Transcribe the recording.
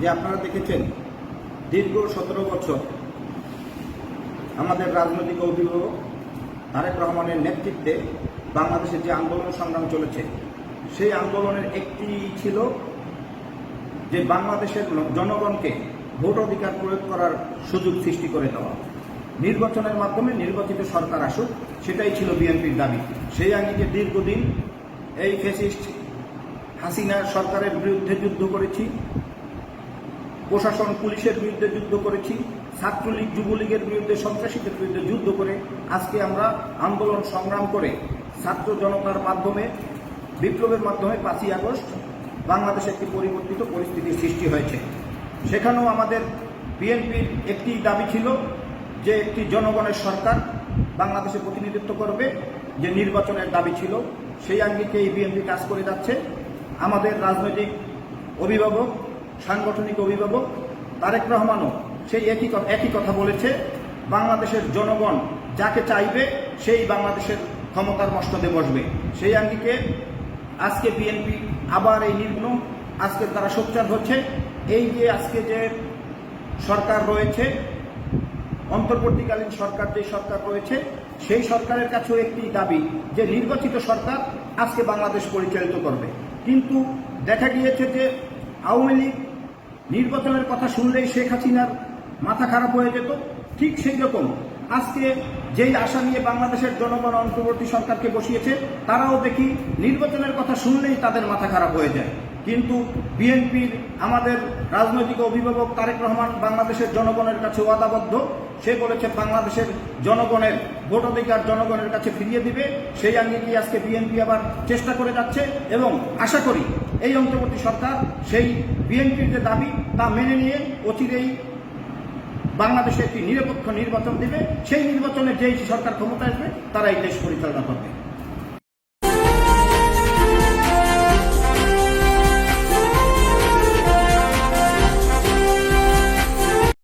যে আপনারা দেখেছেন দীর্ঘ 17 বছর আমাদের রাজনৈতিক অভিভাবক তারেক রহমানের নেতৃত্বে বাংলাদেশে যে আন্দোলন সংগ্রাম চলেছে, সেই আন্দোলনের একটি ছিল যে বাংলাদেশের জনগণকে ভোট অধিকার প্রয়োগ করার সুযোগ সৃষ্টি করে দেওয়া, নির্বাচনের মাধ্যমে নির্বাচিত সরকার আসুক, সেটাই ছিল বিএনপির দাবি। সেই আঙ্গিকে দীর্ঘদিন এই ফ্যাসিস্ট হাসিনা সরকারের বিরুদ্ধে যুদ্ধ করেছি, প্রশাসন পুলিশের বিরুদ্ধে যুদ্ধ করেছি, ছাত্রলীগ যুবলীগের বিরুদ্ধে সন্ত্রাসীদের বিরুদ্ধে যুদ্ধ করে আজকে আমরা আন্দোলন সংগ্রাম করে ছাত্র জনতার মাধ্যমে বিপ্লবের মাধ্যমে 5ই আগস্ট বাংলাদেশে একটি পরিবর্তিত পরিস্থিতির সৃষ্টি হয়েছে। সেখানেও আমাদের বিএনপির একটি দাবি ছিল যে একটি জনগণের সরকার বাংলাদেশে প্রতিনিধিত্ব করবে, যে নির্বাচনের দাবি ছিল। সেই আঙ্গিকে এই বিএনপি কাজ করে যাচ্ছে। আমাদের রাজনৈতিক অভিভাবক, সাংগঠনিক অভিভাবক তারেক রহমানও সেই একই কথা বলেছে, বাংলাদেশের জনগণ যাকে চাইবে সেই বাংলাদেশের ক্ষমতার মস্তদে বসবে। সেই আঙ্গিকে আজকে বিএনপি আবার এই নির্মম আজকে তারা সোচ্চার হচ্ছে। এই যে আজকে যে সরকার রয়েছে, অন্তর্বর্তীকালীন সরকার যে সরকার রয়েছে, সেই সরকারের কাছেও একটি দাবি যে নির্বাচিত সরকার আজকে বাংলাদেশ পরিচালিত করবে। কিন্তু দেখা গিয়েছে যে আওয়ামী লীগ নির্বাচনের কথা শুনলেই শেখ হাসিনার মাথা খারাপ হয়ে যেত। ঠিক সেই রকম আজকে যেই আশা নিয়ে বাংলাদেশের জনগণ অন্তর্বর্তী সরকারকে বসিয়েছে, তারাও দেখি নির্বাচনের কথা শুনলেই তাদের মাথা খারাপ হয়ে যায়। কিন্তু বিএনপির আমাদের রাজনৈতিক অভিভাবক তারেক রহমান বাংলাদেশের জনগণের কাছে ওয়াদাবদ্ধ। সে বলেছে বাংলাদেশের জনগণের ভোটাধিকার জনগণের কাছে ফিরিয়ে দিবে। সেই আঙ্গিকে আজকে বিএনপি আবার চেষ্টা করে যাচ্ছে এবং আশা করি এই অন্তর্বর্তী সরকার সেই বিএনপির যে দাবি তা মেনে নিয়ে অচিরেই বাংলাদেশে একটি নিরপেক্ষ নির্বাচন দিবে। সেই নির্বাচনে যেই সরকার ক্ষমতা আসবে তারা এই দেশ পরিচালনা করবে।